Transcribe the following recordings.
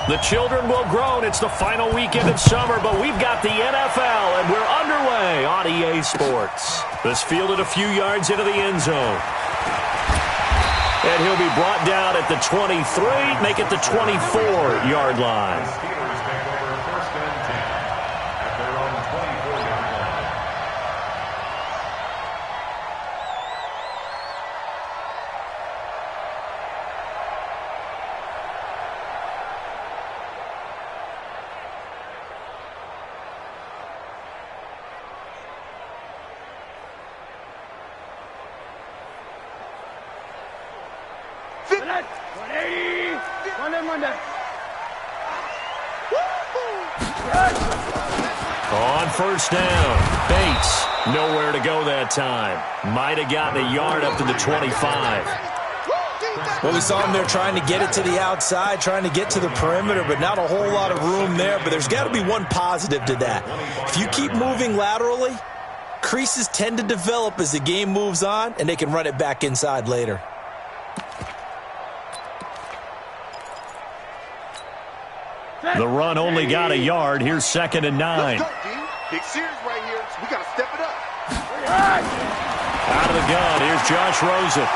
The children will groan. It's the final weekend of summer, but we've got the NFL, and we're underway on EA Sports. This fielded a few yards into the end zone. And he'll be brought down at the 23, make it the 24-yard line. On first down, Bates nowhere to go that time. Might have gotten a yard up to the 25. Well, we saw him there trying to get it to the outside, trying to get to the perimeter, but not a whole lot of room there. But there's got to be one positive to that. If you keep moving laterally, creases tend to develop as the game moves on, and they can run it back inside later. The run only got a yard. Here's 2nd and 9. Let's go, D. Big series right here, so we got to step it up. Out of the gun, here's Josh Rosen.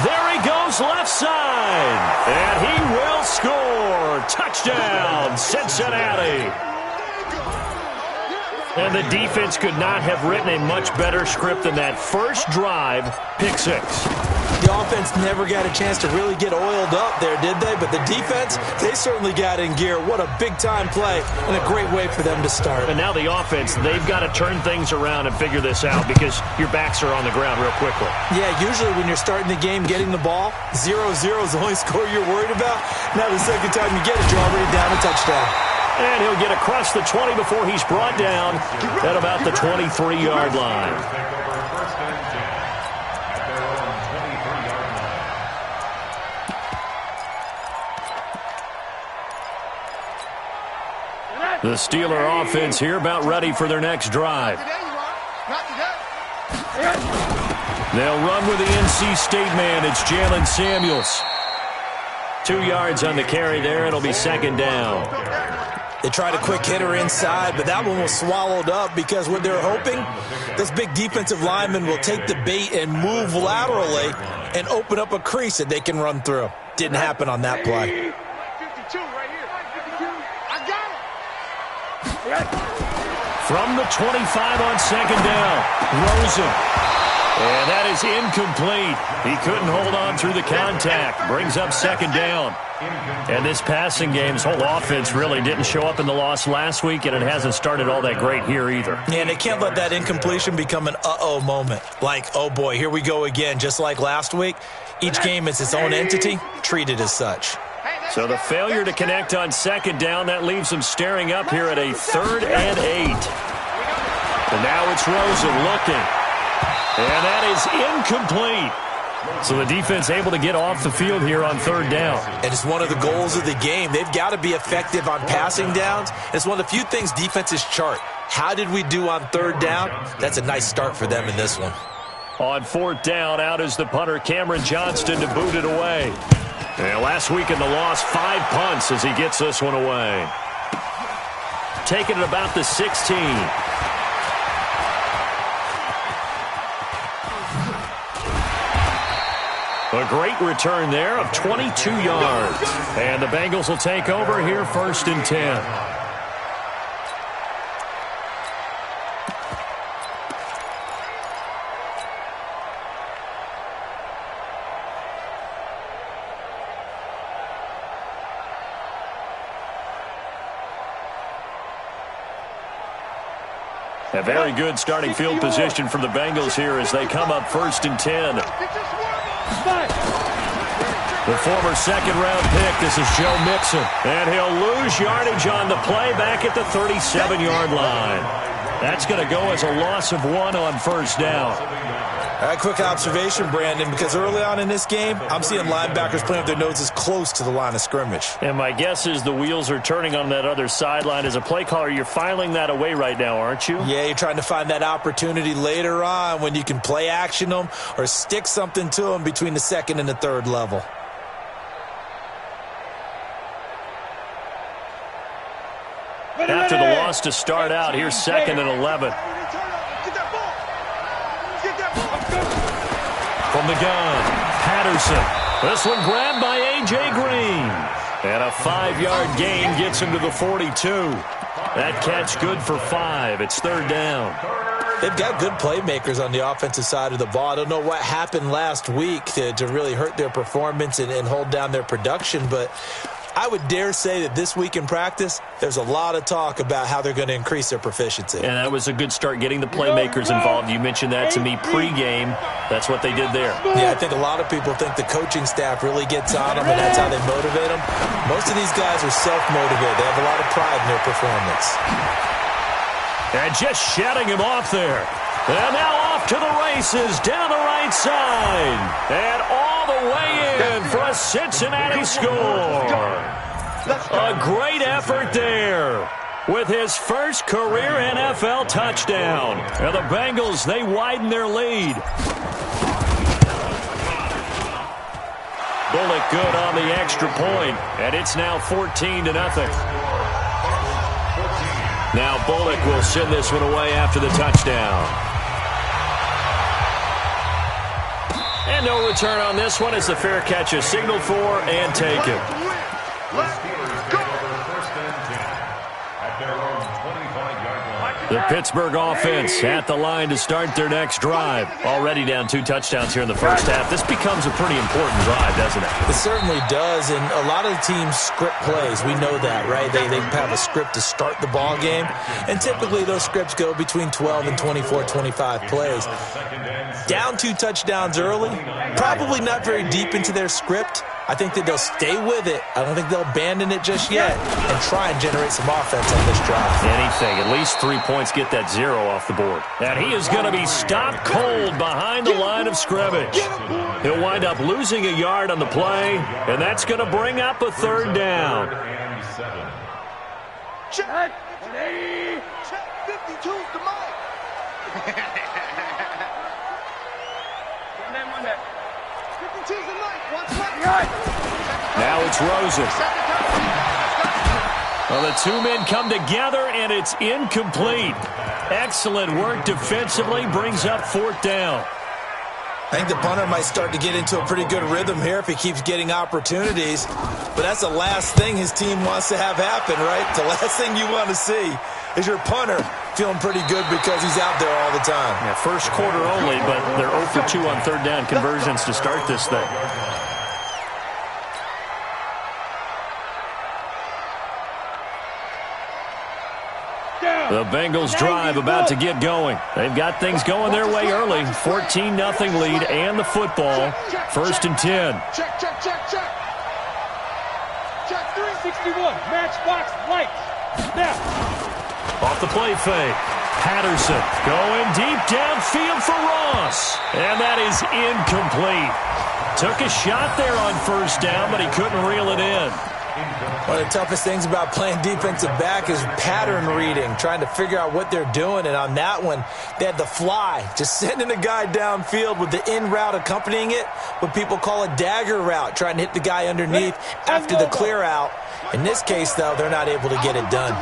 There he goes left side. And he will score. Touchdown, Cincinnati. And the defense could not have written a much better script than that first drive, pick 6. The offense never got a chance to really get oiled up there, did they? But the defense, they certainly got in gear. What a big-time play and a great way for them to start. And now the offense, they've got to turn things around and figure this out because your backs are on the ground real quickly. Yeah, usually when you're starting the game getting the ball, 0-0 is the only score you're worried about. Now the second time you get it, you're already down a touchdown. And he'll get across the 20 before he's brought down at about the 23-yard line. The Steeler offense here about ready for their next drive. They'll run with the NC State man. It's Jalen Samuels. 2 yards on the carry there. It'll be 2nd down. They tried a quick hitter inside, but that one was swallowed up because what they're hoping, this big defensive lineman will take the bait and move laterally and open up a crease that they can run through. Didn't happen on that play. 52 right here. 52. I got it. From the 25 on 2nd down, Rosen. And that is incomplete. He couldn't hold on through the contact. Brings up 2nd down. And this passing game's whole offense really didn't show up in the loss last week, and it hasn't started all that great here either. And they can't let that incompletion become an uh-oh moment. Like, oh boy, here we go again, just like last week. Each game is its own entity, treated as such. So the failure to connect on 2nd down, that leaves them staring up here at a 3rd and 8. And now it's Rosen looking. And that is incomplete. So the defense able to get off the field here on 3rd down. And it's one of the goals of the game. They've got to be effective on passing downs. It's one of the few things defenses chart. How did we do on 3rd down? That's a nice start for them in this one. On 4th down, out is the punter Cameron Johnston to boot it away. And last week in the loss, 5 punts as he gets this one away. Taking it about the 16. A great return there of 22 yards. And the Bengals will take over here 1st and 10. A very good starting field position for the Bengals here as they come up 1st and 10. The former 2nd-round pick, this is Joe Mixon. And he'll lose yardage on the play back at the 37-yard line. That's going to go as a loss of 1 on 1st down. All right, quick observation, Brandon, because early on in this game, I'm seeing linebackers playing with their noses close to the line of scrimmage. And my guess is the wheels are turning on that other sideline. As a play caller, you're filing that away right now, aren't you? Yeah, you're trying to find that opportunity later on when you can play action them or stick something to them between the 2nd and the 3rd level. loss to start out. Here's 2nd and 11. From the gun, Patterson. This one grabbed by A.J. Green. And a 5-yard gain gets him to the 42. That catch good for 5. It's 3rd down. They've got good playmakers on the offensive side of the ball. I don't know what happened last week to really hurt their performance and hold down their production, but I would dare say that this week in practice, there's a lot of talk about how they're going to increase their proficiency. And that was a good start getting the playmakers involved. You mentioned that to me pregame. That's what they did there. Yeah, I think a lot of people think the coaching staff really gets on them, and that's how they motivate them. Most of these guys are self-motivated. They have a lot of pride in their performance. And just shutting him off there. And now off to the races down the right side. And all the way in for a Cincinnati score. A great effort there with his first career NFL touchdown. And the Bengals, they widen their lead. Bullock good on the extra point, and it's now 14-0. Now Bullock will send this one away after the touchdown. And no return on this one as the fair catch is signaled for and taken. The Pittsburgh offense at the line to start their next drive. Already down 2 touchdowns here in the first half. This becomes a pretty important drive, doesn't it? It certainly does, and a lot of teams script plays. We know that, right? They have a script to start the ball game, and typically those scripts go between 12 and 24, 25 plays. Down 2 touchdowns early, probably not very deep into their script. I think that they'll stay with it. I don't think they'll abandon it just yet and try and generate some offense on this drive. Anything. At least 3 points get that 0 off the board. And he is going to be stopped cold behind the line of scrimmage. He'll wind up losing a yard on the play, and that's going to bring up a 3rd down. Check. 52's the mark. Now it's Rosen. Well, the 2 men come together, and it's incomplete. Excellent work defensively, brings up 4th down. I think the punter might start to get into a pretty good rhythm here if he keeps getting opportunities. But that's the last thing his team wants to have happen, right? The last thing you want to see is your punter feeling pretty good because he's out there all the time. Yeah, first quarter only, but they're 0 for 2 on 3rd down conversions to start this thing. The Bengals drive about to get going. They've got things going their way early. 14-0 lead and the football. 1st and 10. Check. Check 361. Match box lights. Now. Off the play fake. Patterson going deep downfield for Ross. And that is incomplete. Took a shot there on 1st down, but he couldn't reel it in. One of the toughest things about playing defensive back is pattern reading, trying to figure out what they're doing. And on that one, they had the fly, just sending a guy downfield with the in route accompanying it, what people call a dagger route, trying to hit the guy underneath after the clear out. In this case, though, they're not able to get it done.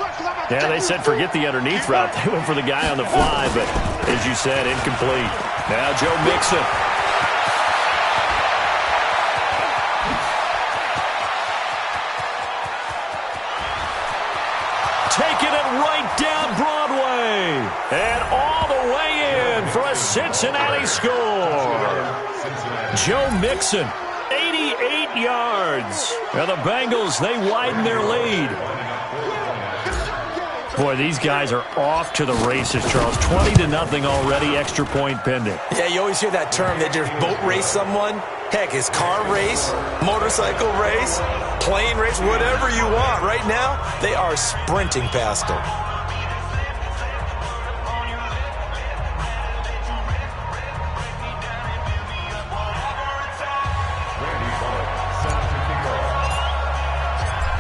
Yeah, they said forget the underneath route. They went for the guy on the fly, but as you said, incomplete. Now Joe Mixon. Taking it right down Broadway. And all the way in for a Cincinnati score. Joe Mixon, 88 yards. And the Bengals, they widen their lead. Boy, these guys are off to the races, Charles. 20-0 already, extra point pending. Yeah, you always hear that term. They just boat race someone. Heck, it's car race, motorcycle race, plane race, whatever you want. Right now, they are sprinting past them.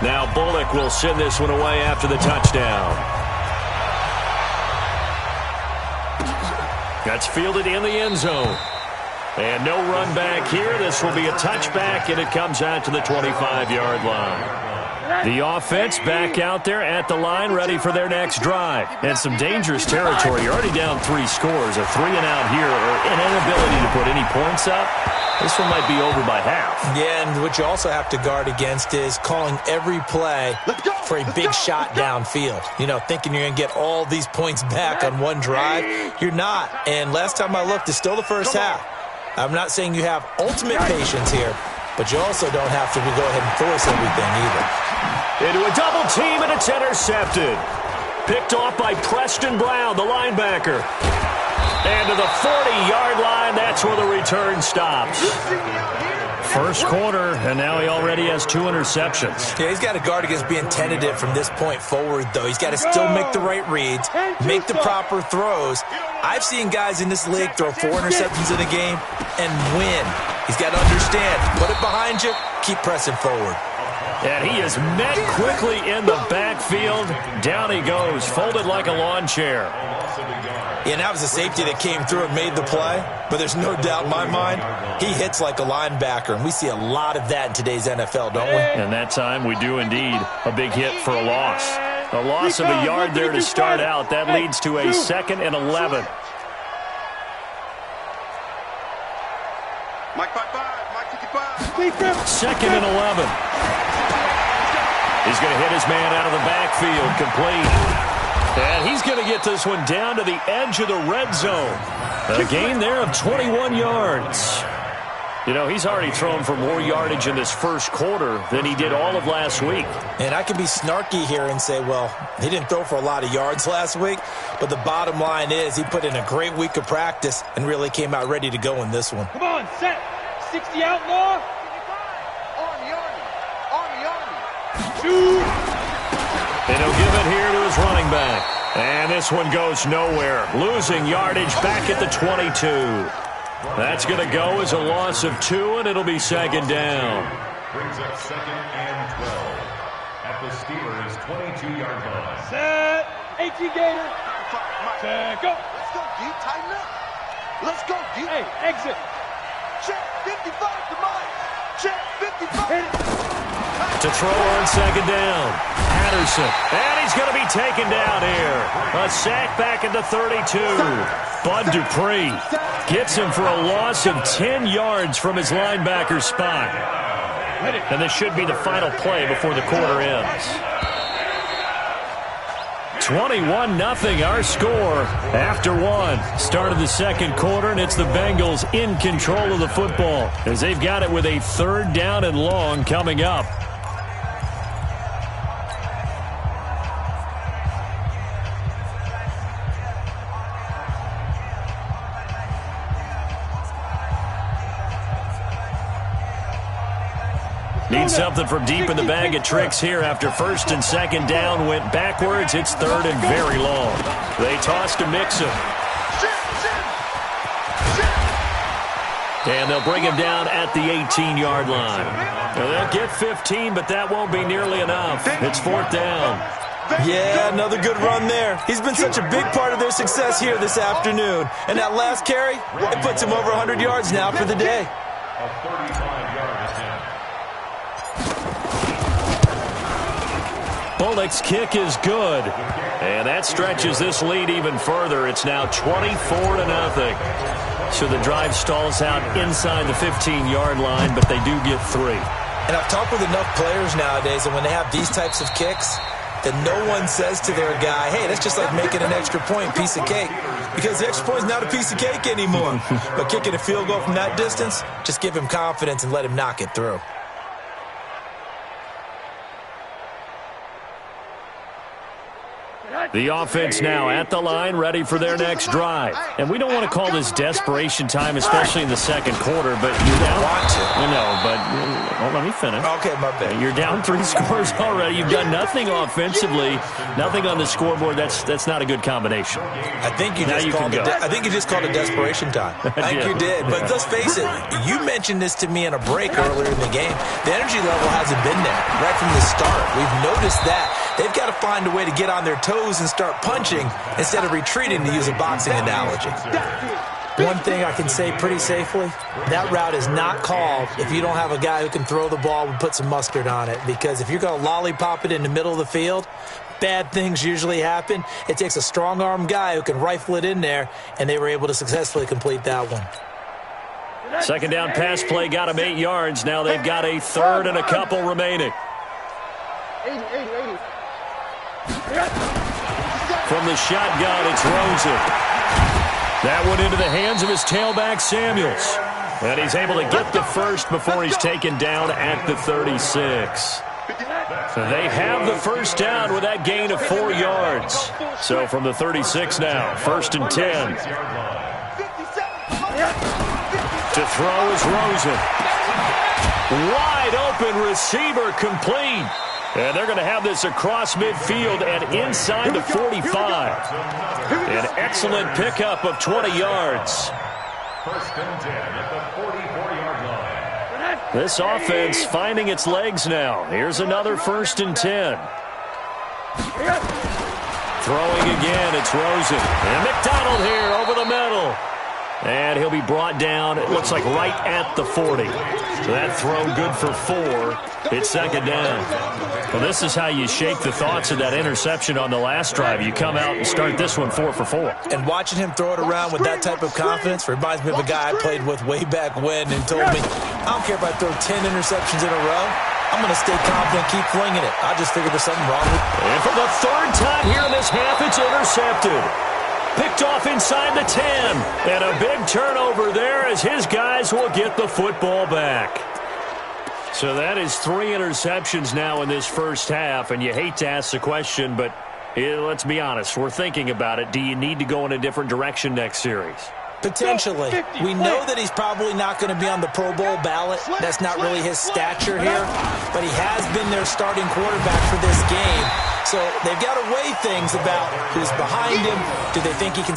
Now Bullock will send this one away after the touchdown. That's fielded in the end zone. And no run back here. This will be a touchback, and it comes out to the 25-yard line. The offense back out there at the line, ready for their next drive. And some dangerous territory. You're already down 3 scores. A 3-and-out here, or an inability to put any points up. This one might be over by half. Yeah, and what you also have to guard against is calling every play for a big shot downfield. You know, thinking you're going to get all these points back on one drive. You're not. And last time I looked, it's still the first half. I'm not saying you have ultimate patience here, but you also don't have to go ahead and force everything either. Into a double team, and it's intercepted. Picked off by Preston Brown, the linebacker. And to the 40-yard line, that's where the return stops. First quarter, and now he already has 2 interceptions. Yeah, he's got to guard against being tentative from this point forward, though. He's got to still make the right reads, make the proper throws. I've seen guys in this league throw 4 interceptions in a game and win. He's got to understand, put it behind you, keep pressing forward. And he is met quickly in the backfield. Down he goes, folded like a lawn chair. Yeah, and that was a safety that came through and made the play. But there's no doubt in my mind, he hits like a linebacker. And we see a lot of that in today's NFL, don't we? And that time we do indeed. A big hit for a loss. A loss of a yard there to start out. That leads to a 2nd and 11. Mike 55, Mike 55. 2nd and 11. He's going to hit his man out of the backfield, complete. And he's going to get this one down to the edge of the red zone. A gain there of 21 yards. You know, he's already thrown for more yardage in this first quarter than he did all of last week. And I can be snarky here and say, well, he didn't throw for a lot of yards last week, but the bottom line is he put in a great week of practice and really came out ready to go in this one. Come on, set. 60 outlaw. Army. Shoot. And he'll give it here to his running back. And this one goes nowhere. Losing yardage back at the 22. That's going to go as a loss of 2, and it'll be 2nd down. Brings up 2nd and 12 at the Steelers' 22-yard line. Set. 18 Gator. Set. Go. Let's go, D. Tighten up. Let's go, D. Hey, exit. Check 55 to Mike. Check 55. Hit it. To throw on 2nd down. Patterson. And he's going to be taken down here. A sack back at the 32. Bud Dupree gets him for a loss of 10 yards from his linebacker spot. And this should be the final play before the quarter ends. 21-0 our score after 1. Start of the second quarter, and it's the Bengals in control of the football as they've got it with a 3rd down and long coming up. Need something from deep in the bag of tricks here after 1st and 2nd down went backwards. It's 3rd and very long. They toss to Mixon. And they'll bring him down at the 18-yard line. Well, they'll get 15, but that won't be nearly enough. It's 4th down. Yeah, another good run there. He's been such a big part of their success here this afternoon. And that last carry, it puts him over 100 yards now for the day. A 35-yard attempt. Bullock's kick is good. And that stretches this lead even further. It's now 24-0. So the drive stalls out inside the 15-yard line, but they do get 3. And I've talked with enough players nowadays, and when they have these types of kicks, that no one says to their guy, hey, that's just like making an extra point, piece of cake. Because the extra point is not a piece of cake anymore. But kicking a field goal from that distance, just give him confidence and let him knock it through. The offense now at the line, ready for their next drive. And we don't want to call this desperation time, especially in the second quarter, but you're down. Want to. Well, let me finish. Okay, my bad. You're down 3 scores already. You've done nothing offensively, nothing on the scoreboard. That's not a good combination. I think you just called it desperation time. I think you did. But let's face it, you mentioned this to me in a break earlier in the game. The energy level hasn't been there right from the start. We've noticed that. They've got to find a way to get on their toes and start punching instead of retreating, to use a boxing analogy. One thing I can say pretty safely, that route is not called if you don't have a guy who can throw the ball and put some mustard on it. Because if you're going to lollipop it in the middle of the field, bad things usually happen. It takes a strong-arm guy who can rifle it in there, and they were able to successfully complete that one. Second down pass play got him 8 yards. Now they've got a third and a couple remaining. 80. From the shotgun, it's Rosen. That one into the hands of his tailback, Samuels. And he's able to get the first before he's taken down at the 36. So they have the first down with that gain of 4 yards. So from the 36 now, 1st and 10. To throw is Rosen. Wide open receiver complete. And they're going to have this across midfield and inside the 45. An excellent pickup of 20 yards. 1st and 10 at the 44-yard line. This offense finding its legs now. Here's another 1st and 10. Throwing again, it's Rosen. And McDonald here over the middle. And he'll be brought down, it looks like right at the 40. So that throw good for 4. It's 2nd down. Well, this is how you shake the thoughts of that interception on the last drive. You come out and start this one 4 for 4. And watching him throw it around with that type of confidence reminds me of a guy I played with way back when and told me, I don't care if I throw 10 interceptions in a row. I'm going to stay confident, keep flinging it. I just figured there's something wrong with it. And for the 3rd time here in this half, it's intercepted. Picked off inside the 10. And a big turnover there as his guys will get the football back. So that is 3 interceptions now in this first half. And you hate to ask the question, but let's be honest. We're thinking about it. Do you need to go in a different direction next series? Potentially. We know that he's probably not going to be on the Pro Bowl ballot. That's not really his stature here. But he has been their starting quarterback for this game. So they've got to weigh things about who's behind him. Do they think he can...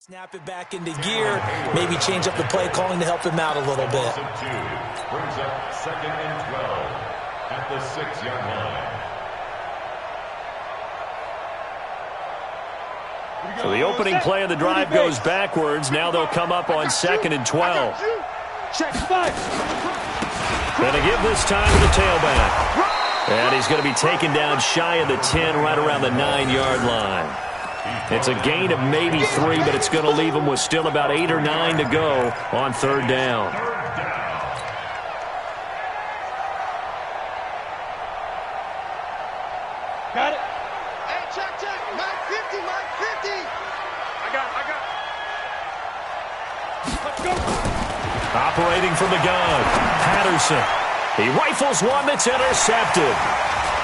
snap it back into gear, maybe change up the play calling to help him out a little bit. Brings up 2nd and 12 at the 6-yard line. So the opening play of the drive goes backwards. Now they'll come up on 2nd and 12. Going to give this time to the tailback. And he's going to be taken down shy of the 10, right around the 9-yard line. It's a gain of maybe 3, but it's going to leave him with still about 8 or 9 to go on 3rd down. Got it. Hey, check. Mike 50. I got it. Let's go. Operating from the gun, Patterson. He rifles one that's intercepted.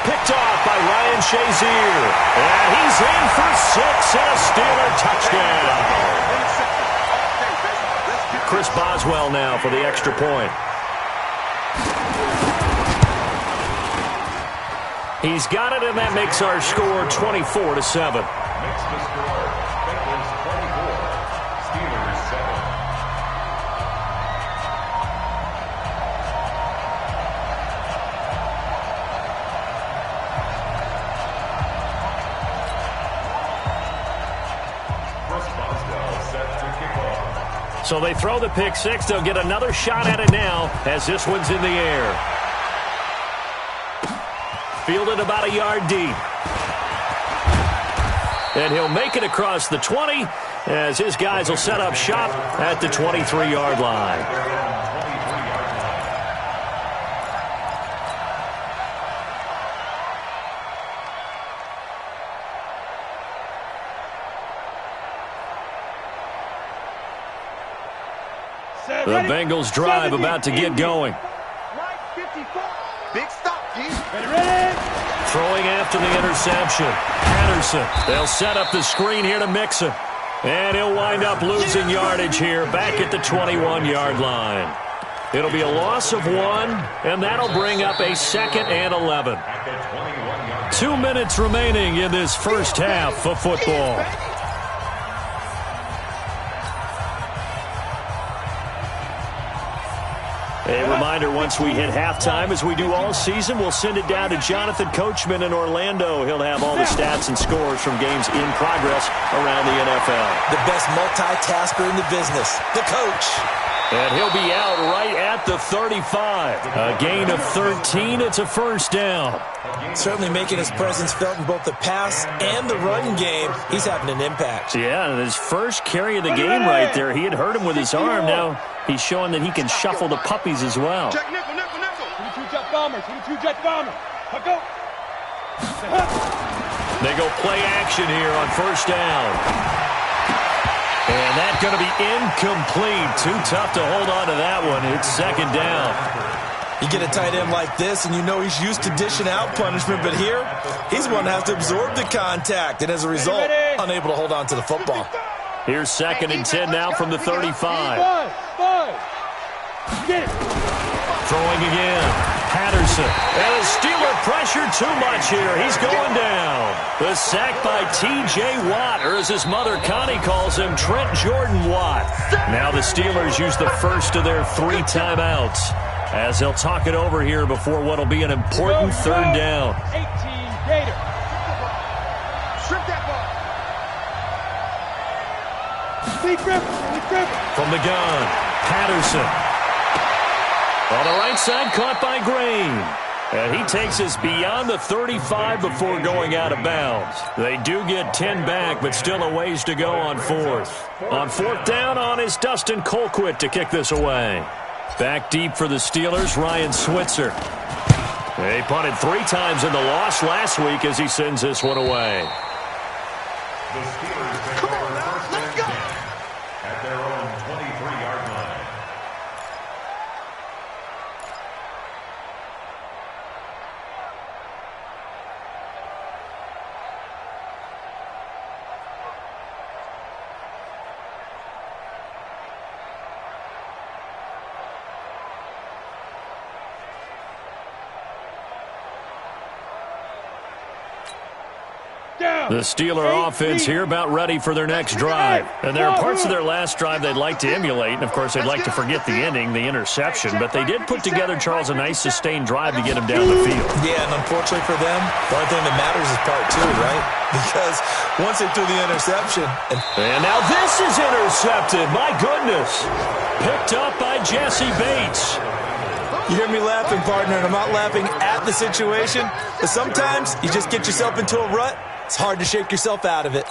Picked off by Ryan Shazier. And he's in for 6 and a Steeler touchdown. Chris Boswell now for the extra point. He's got it, and that makes our score 24-7. Makes the score Bengals 24, Steelers 7. So they throw the pick 6. They'll get another shot at it now as this one's in the air. Fielded about a yard deep. And he'll make it across the 20 as his guys will set up shop at the 23-yard line. The Bengals drive about to get going. Big stop, G. Throwing after the interception. Patterson. They'll set up the screen here to Mixon. And he'll wind up losing yardage here back at the 21-yard line. It'll be a loss of 1, and that'll bring up a 2nd and 11. 2 minutes remaining in this first half of football. A reminder, once we hit halftime, as we do all season, we'll send it down to Jonathan Coachman in Orlando. He'll have all the stats and scores from games in progress around the NFL. The best multitasker in the business, the coach. And he'll be out right at the 35. A gain of 13. It's a first down. Certainly making his presence felt in both the pass and the run game. He's having an impact. Yeah, and his first carry of the game right there. He had hurt him with his arm. Now he's showing that he can shuffle the puppies as well. Check nickel, nickel, nickel. 22 jet bomber, 22 jet bomber. Go. They go play action here on first down. And that's going to be incomplete. Too tough to hold on to that one. It's second down. You get a tight end like this, and you know he's used to dishing out punishment, but here, he's one that has to absorb the contact, and as a result, unable to hold on to the football. Here's second and 10 now from the 35. Get it. Throwing again. Patterson. And the Steeler pressure too much here. He's going down. The sack by T.J. Watt, or as his mother Connie calls him, Trent Jordan Watt. Now the Steelers use the first of their 3 timeouts as they'll talk it over here before what will be an important third down. 18 Gator. Strip that ball. Lee Griffin. From the gun, Patterson. On the right side, caught by Green. And he takes us beyond the 35 before going out of bounds. They do get 10 back, but still a ways to go on fourth. On fourth down on is Dustin Colquitt to kick this away. Back deep for the Steelers, Ryan Switzer. They punted 3 times in the loss last week as he sends this one away. The Steelers take over first and 10 at their own 23-yard line. The Steeler offense here about ready for their next drive. And there are parts of their last drive they'd like to emulate. And, of course, they'd like to forget the ending, the interception. But they did put together, Charles, a nice sustained drive to get him down the field. Yeah, and unfortunately for them, the only thing that matters is part 2, right? Because once they threw the interception. And now this is intercepted. My goodness. Picked up by Jesse Bates. You hear me laughing, partner, and I'm not laughing at the situation. But sometimes you just get yourself into a rut. It's hard to shake yourself out of it.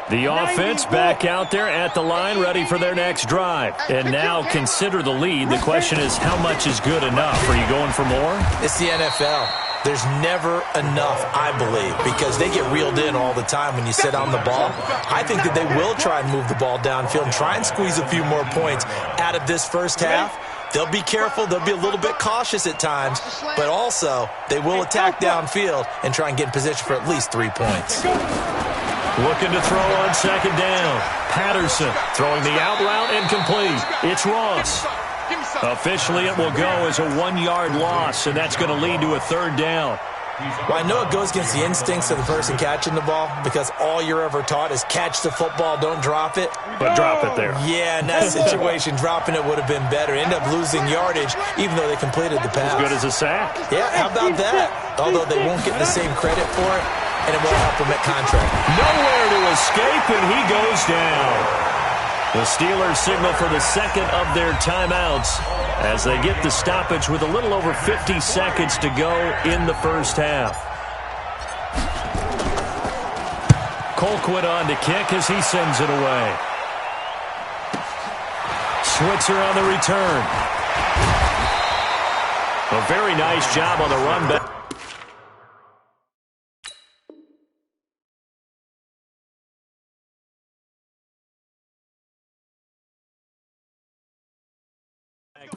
The offense back out there at the line, ready for their next drive. And now consider the lead. The question is, how much is good enough? Are you going for more? It's the NFL. There's never enough, I believe, because they get reeled in all the time when you sit on the ball. I think that they will try and move the ball downfield and try and squeeze a few more points out of this first half. They'll be careful. They'll be a little bit cautious at times, but also they will attack downfield and try and get in position for at least 3 points. Looking to throw on second down. Patterson throwing the out route incomplete. It's Ross. Officially, it will go as a 1-yard loss, and that's going to lead to a third down. Well, I know it goes against the instincts of the person catching the ball because all you're ever taught is catch the football, don't drop it. But drop it there. Yeah, in that situation, dropping it would have been better. End up losing yardage, even though they completed the pass. As good as a sack. Yeah, how about that? Although they won't get the same credit for it, and it won't help them at contract. Nowhere to escape, and he goes down. The Steelers signal for the second of their timeouts as they get the stoppage with a little over 50 seconds to go in the first half. Colquitt on to kick as he sends it away. Switzer on the return. A very nice job on the run back.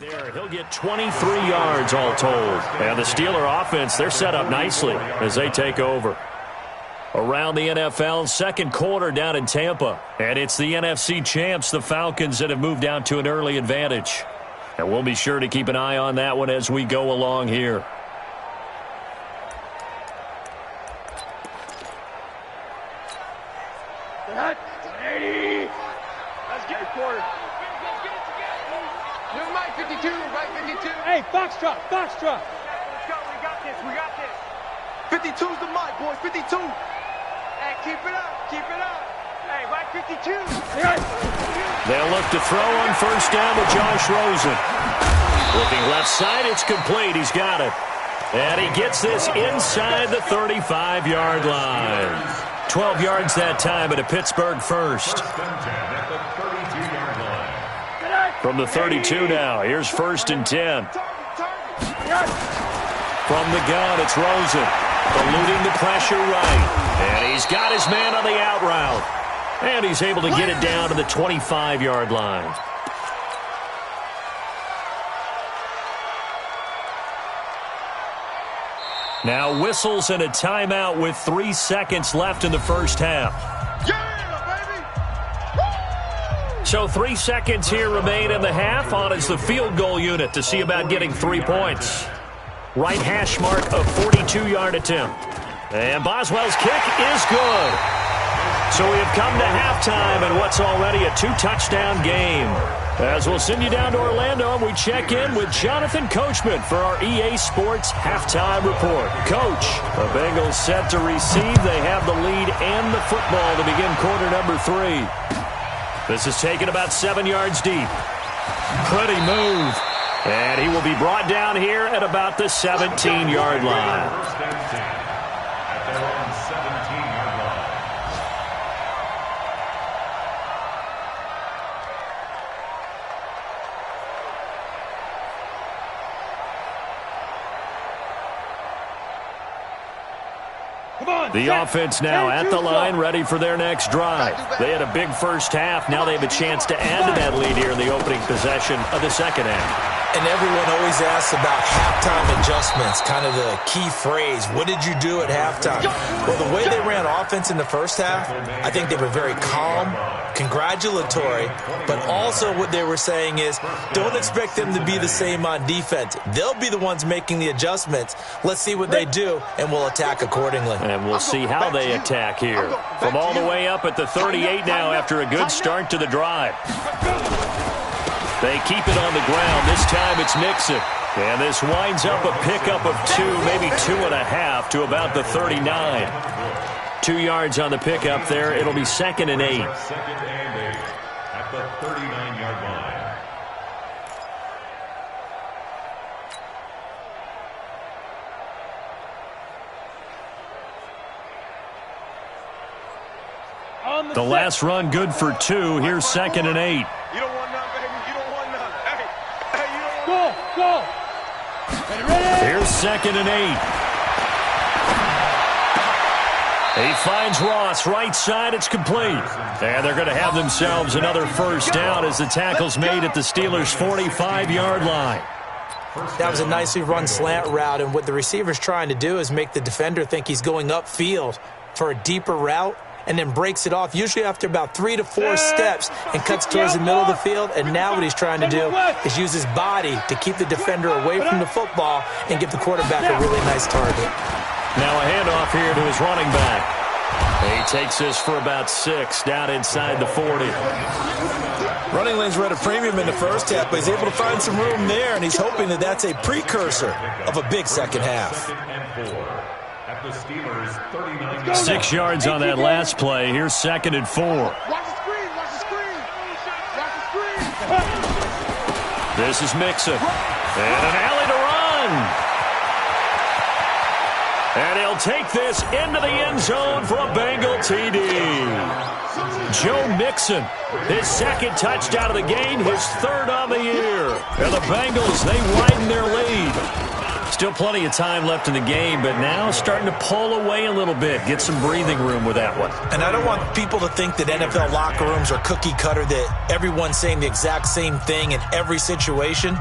There, he'll get 23 yards all told. And the Steeler offense, they're set up nicely as they take over. Around the NFL, second quarter down in Tampa. And it's the NFC champs, the Falcons, that have moved down to an early advantage. And we'll be sure to keep an eye on that one as we go along here. Right 52, right 52. Hey, foxtrot, foxtrot. Let's go, we got this, we got this. 52's the mic, boys, 52. Hey, keep it up, keep it up. Hey, right 52. They'll look to throw on first down to Josh Rosen. Looking left side, it's complete. He's got it. And he gets this inside the 35-yard line. 12 yards that time at a Pittsburgh first. From the 32 now, here's 1st and 10. From the gun, it's Rosen. Eluding the pressure right. And he's got his man on the out route. And he's able to get it down to the 25-yard line. Now whistles and a timeout with 3 seconds left in the first half. So 3 seconds here remain in the half. On is the field goal unit to see about getting 3 points. Right hash mark of 42-yard attempt. And Boswell's kick is good. So we have come to halftime in what's already a 2-touchdown game. As we'll send you down to Orlando, and we check in with Jonathan Coachman for our EA Sports Halftime Report. Coach, the Bengals set to receive. They have the lead and the football to begin quarter number 3. This is taken about 7 yards deep. Pretty move. And he will be brought down here at about the 17-yard line. First and 10 at their own 17-yard line. The offense now at the line, ready for their next drive. They had a big first half. Now they have a chance to add to that lead here in the opening possession of the second half. And everyone always asks about halftime adjustments, kind of the key phrase. What did you do at halftime? Well, the way they ran offense in the first half, I think they were very calm, congratulatory, but also what they were saying is don't expect them to be the same on defense. They'll be the ones making the adjustments. Let's see what they do, and we'll attack accordingly. And we'll see how they attack here. From all the way up at the 38 now after a good start to the drive. They keep it on the ground. This time it's Mixon. And this winds up a pickup of 2, maybe 2.5 to about the 39. 2 yards on the pickup there. It'll be 2nd and 8. 2nd and 8 at the 39-yard line. The last run good for 2. Here's 2nd and 8. You don't want none, baby. You don't want none. Hey, you don't want Go, go. Here's 2nd and 8. He finds Ross, right side, it's complete. And they're going to have themselves another first down as the tackle's made at the Steelers' 45-yard line. That was a nicely run slant route, and what the receiver's trying to do is make the defender think he's going upfield for a deeper route, and then breaks it off, usually after about 3 to 4 steps, and cuts towards the middle of the field. And now what he's trying to do is use his body to keep the defender away from the football and give the quarterback a really nice target. Now a handoff here to his running back. He takes this for about 6 down inside the 40. Running lanes were at a premium in the first half, but he's able to find some room there, and he's hoping that that's a precursor of a big second half. 2nd and 4 at the Steelers' 39-yard 6 yards on that last play. Here's 2nd and 4. Watch the screen, watch the screen. Watch the screen. This is Mixon. And an alley to run. And he'll take this into the end zone for a Bengal TD. Joe Mixon, his 2nd touchdown of the game, his 3rd on the year. And the Bengals, they widen their lead. Still plenty of time left in the game, but now starting to pull away a little bit. Get some breathing room with that one. And I don't want people to think that NFL locker rooms are cookie cutter, that everyone's saying the exact same thing in every situation.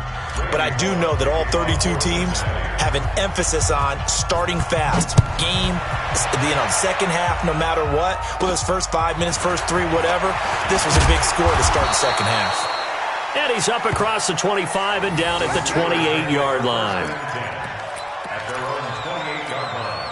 But I do know that all 32 teams have an emphasis on starting fast. Game, second half, no matter what. Whether it's first 5 minutes, first 3, whatever. This was a big score to start the second half. And he's up across the 25 and down at the 28-yard line. at their own 28-yard line.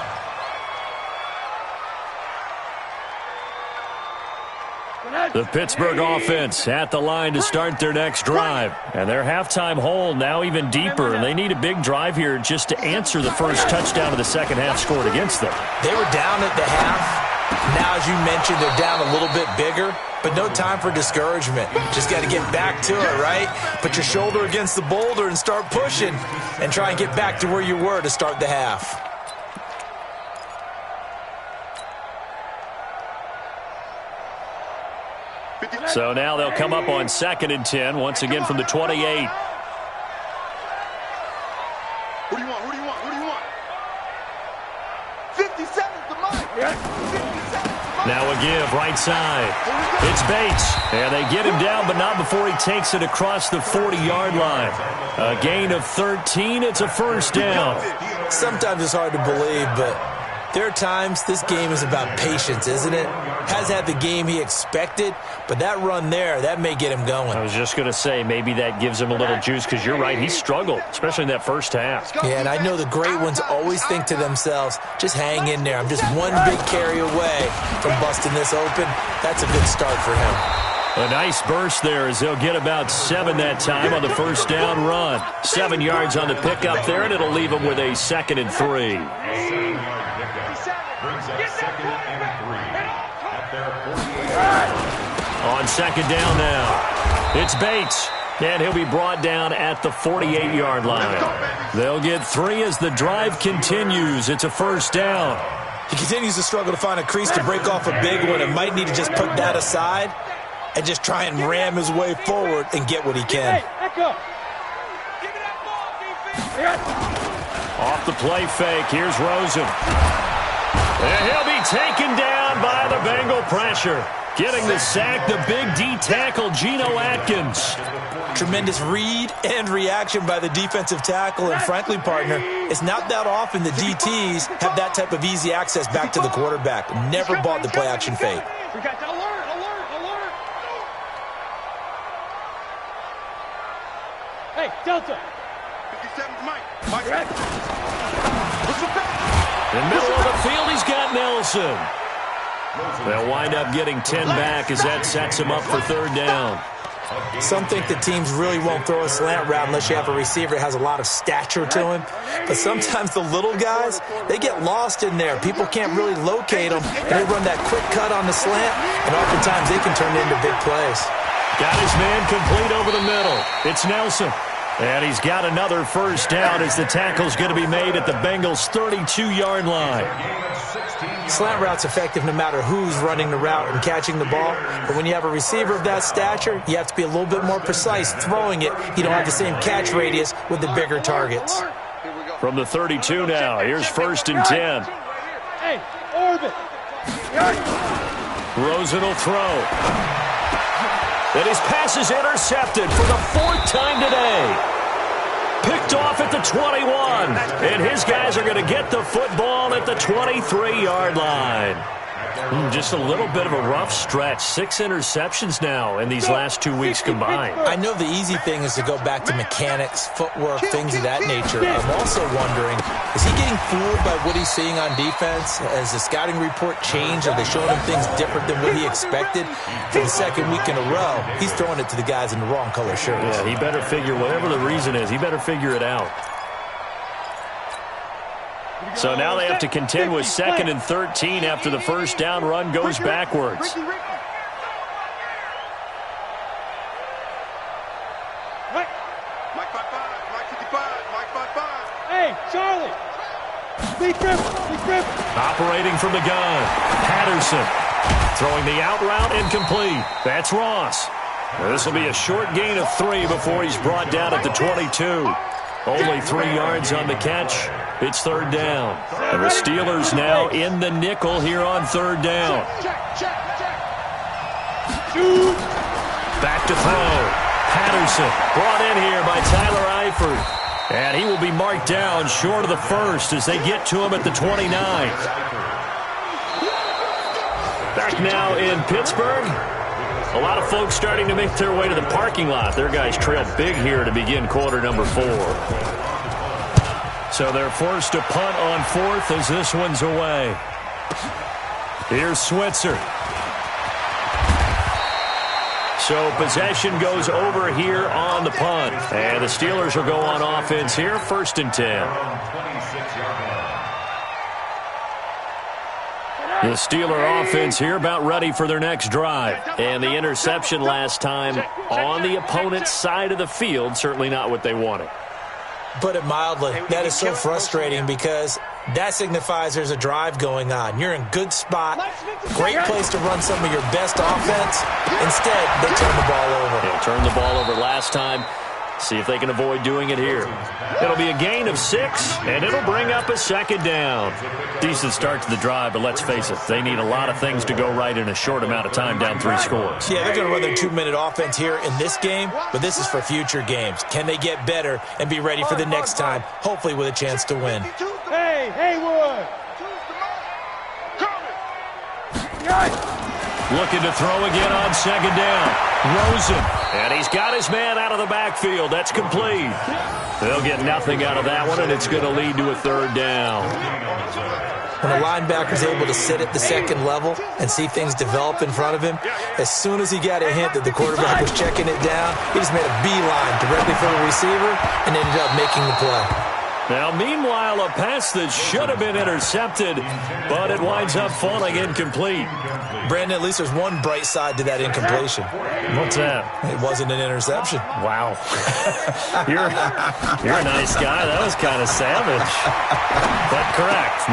The Pittsburgh offense at the line to start their next drive. And their halftime hole now even deeper. And they need a big drive here just to answer the first touchdown of the second half scored against them. They were down at the half. Now, as you mentioned, they're down a little bit bigger. But no time for discouragement. Just got to get back to it, right? Put your shoulder against the boulder and start pushing. And try and get back to where you were to start the half. So now they'll come up on 2nd and 10, once again from the 28. Who do you want? Who do you want? Who do you want? 57's the mark. 57's the mark. Now a give, right side. It's Bates. And they get him down, but not before he takes it across the 40-yard line. A gain of 13. It's a first down. Sometimes it's hard to believe, but there are times this game is about patience, isn't it? Has had the game he expected, but that run there, that may get him going. I was just going to say, maybe that gives him a little juice, because you're right, he struggled, especially in that first half. Yeah, and I know the great ones always think to themselves, just hang in there. I'm just one big carry away from busting this open. That's a good start for him. A nice burst there as they'll get about 7 that time on the first down run. 7 yards on the pickup there, and it'll leave them with a 2nd and 3. Brings up 2nd and 3 at their 48. On 2nd down now, it's Bates, and he'll be brought down at the 48-yard line. They'll get 3 as the drive continues. It's a first down. He continues to struggle to find a crease to break off a big one and might need to just put that aside and just try and ram his way forward and get what he can. Off the play fake, here's Rosen. And he'll be taken down by the Bengal pressure. Getting the sack, the big D tackle, Geno Atkins. Tremendous read and reaction by the defensive tackle. And frankly, partner, it's not that often the DTs have that type of easy access back to the quarterback. Never bought the play action fake. Hey, Delta. 57's Mike. Mike. In the middle of the field, he's got Nelson. They'll wind up getting 10 back as that sets him up for 3rd down. Some think the teams really won't throw a slant route unless you have a receiver that has a lot of stature to him. But sometimes the little guys, they get lost in there. People can't really locate them, and they run that quick cut on the slant, and oftentimes they can turn into big plays. Got his man complete over the middle. It's Nelson. And he's got another first down as the tackle's going to be made at the Bengals' 32-yard line. Slant route's effective no matter who's running the route and catching the ball. But when you have a receiver of that stature, you have to be a little bit more precise throwing it. You don't have the same catch radius with the bigger targets. From the 32 now, here's 1st and 10. Hey, orbit. Rosen will throw. And his pass is intercepted for the 4th time today. Picked off at the 21. And his guys are going to get the football at the 23-yard line. Just a little bit of a rough stretch. 6 interceptions now in these last 2 weeks combined. I know the easy thing is to go back to mechanics, footwork, things of that nature. I'm also wondering, is he getting fooled by what he's seeing on defense? Has the scouting report changed? Are they showing him things different than what he expected? For the 2nd week in a row, he's throwing it to the guys in the wrong color shirts. Yeah, he better figure, whatever the reason is, he better figure it out. So now they have to contend with 2nd and 13 after the first down run goes backwards. Mike 55, Mike 55, Mike 55. Hey, Charlie. Lee Griffin. Operating from the gun, Patterson. Throwing the out route incomplete. That's Ross. This will be a short gain of 3 before he's brought down at the 22. Only 3 yards on the catch. It's 3rd down. And the Steelers now in the nickel here on 3rd down. Back to throw. Patterson brought in here by Tyler Eifert. And he will be marked down short of the 1st as they get to him at the 29. Back now in Pittsburgh. A lot of folks starting to make their way to the parking lot. Their guys trail big here to begin quarter number 4. So they're forced to punt on 4th as this one's away. Here's Switzer. So possession goes over here on the punt. And the Steelers will go on offense here, 1st and 10. The Steeler offense here about ready for their next drive. And the interception last time on the opponent's side of the field, certainly not what they wanted. Put it mildly, that is so frustrating because that signifies there's a drive going on. You're in good spot, great place to run some of your best offense. Instead, they turn the ball over. They'll turn the ball over last time. See if they can avoid doing it here. It'll be a gain of 6, and it'll bring up a 2nd down. Decent start to the drive, but let's face it, they need a lot of things to go right in a short amount of time, down 3 scores. Yeah, they're going to run their 2-minute offense here in this game, but this is for future games. Can they get better and be ready for the next time, hopefully with a chance to win? Hey, Haywood! Looking to throw again on 2nd down. Rosen, and he's got his man out of the backfield. That's complete. They'll get nothing out of that one, and it's going to lead to a 3rd down. When a linebacker's able to sit at the 2nd level and see things develop in front of him, as soon as he got a hint that the quarterback was checking it down, he just made a beeline directly for the receiver and ended up making the play. Now, meanwhile, a pass that should have been intercepted, but it winds up falling incomplete. Brandon, at least there's one bright side to that incompletion. What's that? It wasn't an interception. Wow. You're a nice guy. That was kind of savage. But correct.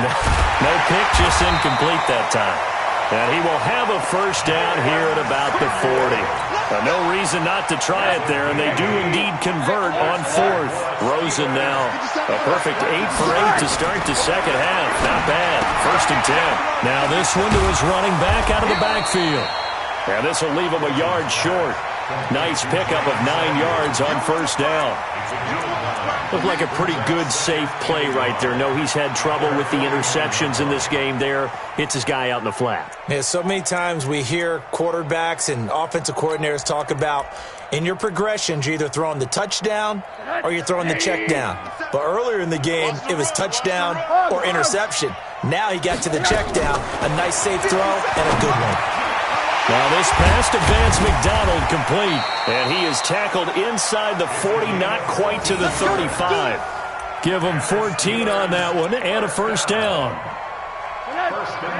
No pick, just incomplete that time. And he will have a 1st down here at about the 40. No reason not to try it there, and they do indeed convert on 4th. Rosen now a perfect 8 for 8 to start the 2nd half. Not bad. 1st and 10. Now this one to his running back out of the backfield. And this will leave him a yard short. Nice pickup of 9 yards on 1st down. Looked like a pretty good, safe play right there. No, he's had trouble with the interceptions in this game there. Hits his guy out in the flat. Yeah, so many times we hear quarterbacks and offensive coordinators talk about in your progressions, you're either throwing the touchdown or you're throwing the check down. But earlier in the game, it was touchdown or interception. Now he got to the check down, a nice safe throw, and a good one. Now this pass to Vance McDonald complete. And he is tackled inside the 40, not quite to the 35. Give him 14 on that one and a 1st down.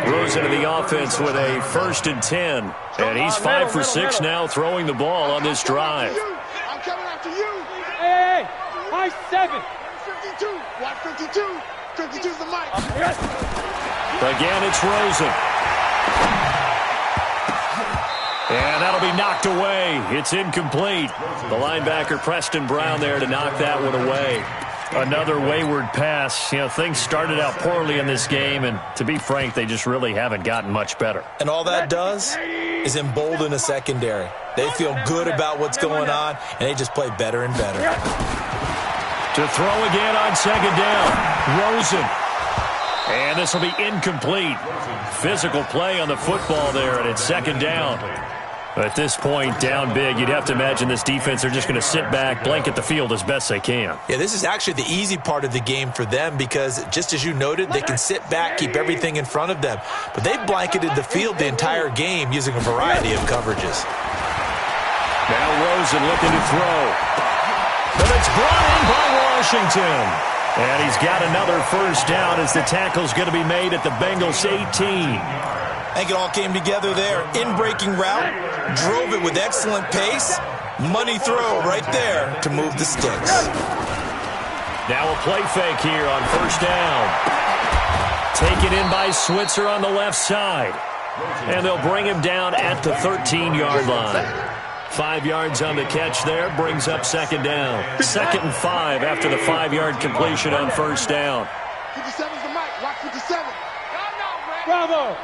Grows into the offense with a 1st and 10. And he's 5 for 6 now throwing the ball on this drive. I'm coming after you. Hey, high 7. 52. Watch 52. 52's the mic. Again, it's Rosen. And that'll be knocked away. It's incomplete. The linebacker, Preston Brown, there to knock that one away. Another wayward pass. You know, things started out poorly in this game, and to be frank, they just really haven't gotten much better. And all that does is embolden a secondary. They feel good about what's going on, and they just play better and better. To throw again on 2nd down. Rosen. And this will be incomplete. Physical play on the football there, and it's 2nd down. At this point, down big, you'd have to imagine this defense, they're just going to sit back, blanket the field as best they can. Yeah, this is actually the easy part of the game for them because, just as you noted, they can sit back, keep everything in front of them. But they've blanketed the field the entire game using a variety of coverages. Now Rosen looking to throw. But it's brought in by Washington. And he's got another 1st down as the tackle's going to be made at the Bengals 18. I think it all came together there. In-breaking route, drove it with excellent pace. Money throw right there to move the sticks. Now a play fake here on 1st down. Taken in by Switzer on the left side. And they'll bring him down at the 13-yard line. 5 yards on the catch there, brings up 2nd down. 2nd and 5 after the 5-yard completion on 1st down. 57's the mic. Watch 57. Bravo.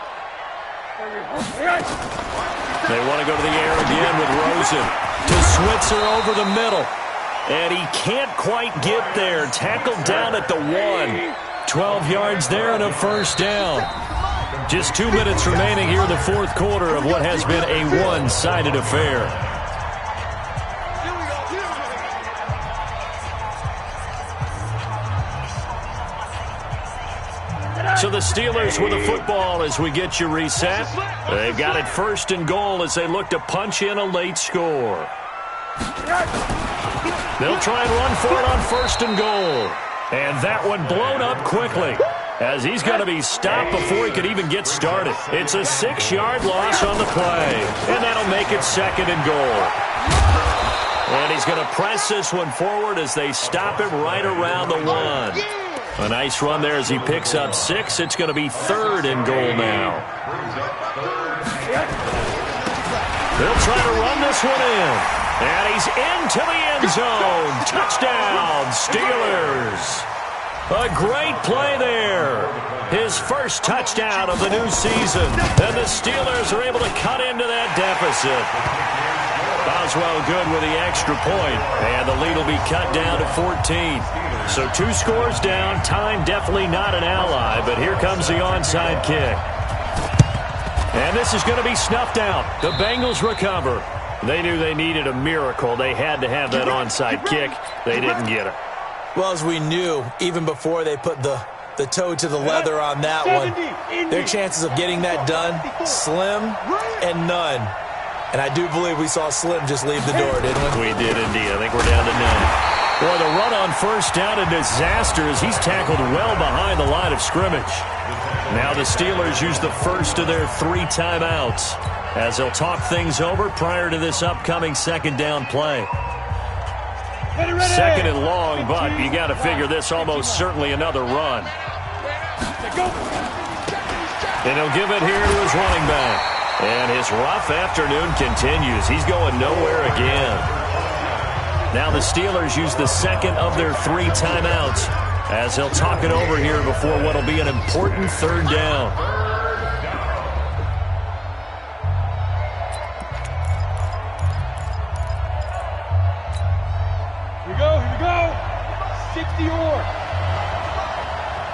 They want to go to the air again with Rosen. To Switzer over the middle. And he can't quite get there. Tackled down at the 1. 12 yards there and a 1st down. Just 2 minutes remaining here in the 4th quarter of what has been a one-sided affair. So the Steelers with the football as we get you reset. They've got it 1st and goal as they look to punch in a late score. They'll try and run for it on 1st and goal. And that one blown up quickly as he's going to be stopped before he could even get started. It's a 6-yard loss on the play, and that'll make it 2nd and goal. And he's going to press this one forward as they stop him right around the 1. A nice run there as he picks up 6. It's going to be 3rd and goal now. They'll try to run this one in. And he's into the end zone. Touchdown, Steelers. A great play there. His first touchdown of the new season. And the Steelers are able to cut into that deficit. Boswell good with the extra point. And the lead will be cut down to 14. So 2 scores down. Time definitely not an ally. But here comes the onside kick. And this is going to be snuffed out. The Bengals recover. They knew they needed a miracle. They had to have that onside kick. They didn't get it. Well, as we knew, even before they put the toe to the leather on that one, their chances of getting that done, slim and none. And I do believe we saw Slim just leave the door, didn't we? We did indeed. I think we're down to none. Boy, the run on 1st down, a disaster as he's tackled well behind the line of scrimmage. Now the Steelers use the first of their 3 timeouts as they'll talk things over prior to this upcoming 2nd down play. 2nd and long, but you got to figure this almost certainly another run. And he'll give it here to his running back. And his rough afternoon continues. He's going nowhere again. Now the Steelers use the 2nd of their 3 timeouts as they'll talk it over here before what will be an important 3rd down. Here we go. 60 or.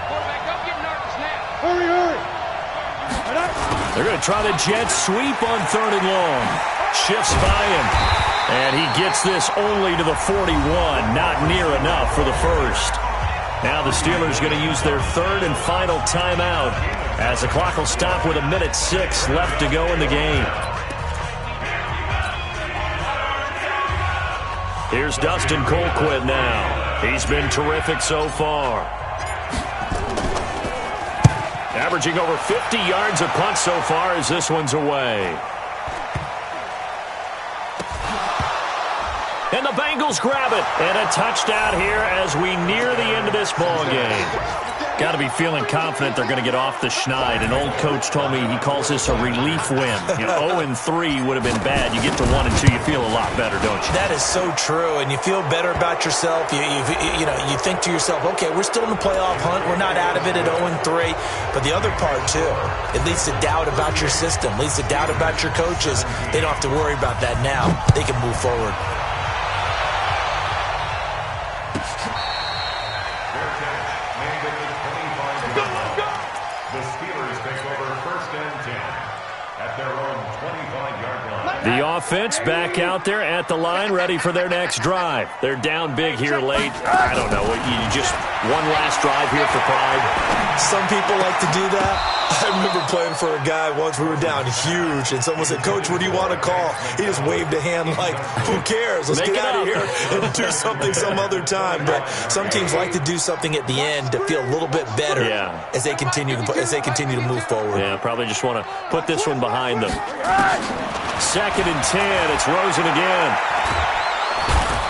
Quarterback, don't get nervous now. Hurry. They're going to try the jet sweep on 3rd and long. Shifts by him. And he gets this only to the 41. Not near enough for the 1st. Now the Steelers are going to use their 3rd and final timeout as the clock will stop with 1:06 left to go in the game. Here's Dustin Colquitt now. He's been terrific so far. Averaging over 50 yards a punt so far as this one's away. And the Bengals grab it. And a touchdown here as we near the end of this ball game. Got to be feeling confident they're going to get off the schneid. An old coach told me he calls this a relief win. 0-3 would have been bad. You get to 1-2, you feel a lot better, don't you? That is so true, and you feel better about yourself. You think to yourself, okay, we're still in the playoff hunt. We're not out of it at 0-3. But the other part, too, it leads to doubt about your system, leads to doubt about your coaches. They don't have to worry about that now. They can move forward. The offense back out there at the line, ready for their next drive. They're down big here late. I don't know. You just one last drive here for pride. Some people like to do that. I remember playing for a guy once. We were down huge, and someone said, "Coach, what do you want to call?" He just waved a hand like, "Who cares? Let's get out of here and do something some other time." But some teams like to do something at the end to feel a little bit better as they continue to move forward. Yeah, probably just want to put this one behind them. 2nd and 10. It's Rosen again.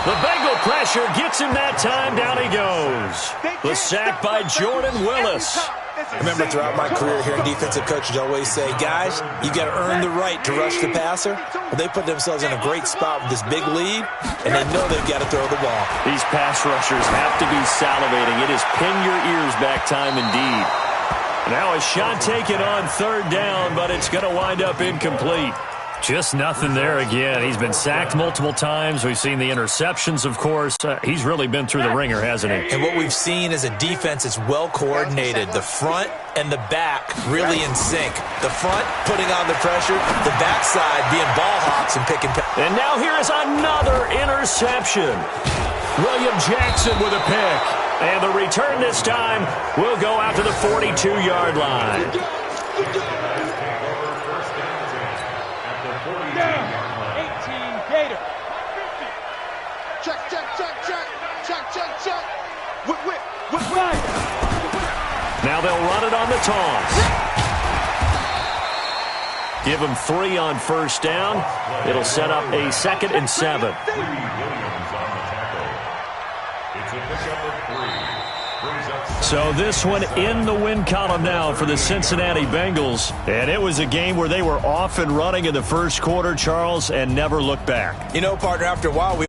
The Bengal pressure gets him that time. Down he goes. The sack by Jordan Willis. I remember throughout my career hearing defensive coaches always say, guys, you got to earn the right to rush the passer. Well, they put themselves in a great spot with this big lead, and they know they've got to throw the ball. These pass rushers have to be salivating. It is pin your ears back time indeed. Now a shot taken on 3rd down, but it's going to wind up incomplete. Just nothing there again. He's been sacked multiple times. We've seen the interceptions, of course. He's really been through the ringer, hasn't he? And what we've seen is a defense that's well coordinated. The front and the back really in sync. The front putting on the pressure, the backside being ball hawks and picking. And now here is another interception. William Jackson with a pick. And the return this time will go out to the 42-yard line. Down, 18 Gator. Check, check, check, check. Check, check, check. Whip. Now they'll run it on the toss. Give them 3 on first down. It'll set up a 2nd and 7. Williams on the tackle. It's a pickup of 3. Brings up So this one in the win column now for the Cincinnati Bengals. And it was a game where they were off and running in the first quarter, Charles, and never looked back. You know, partner, after a while,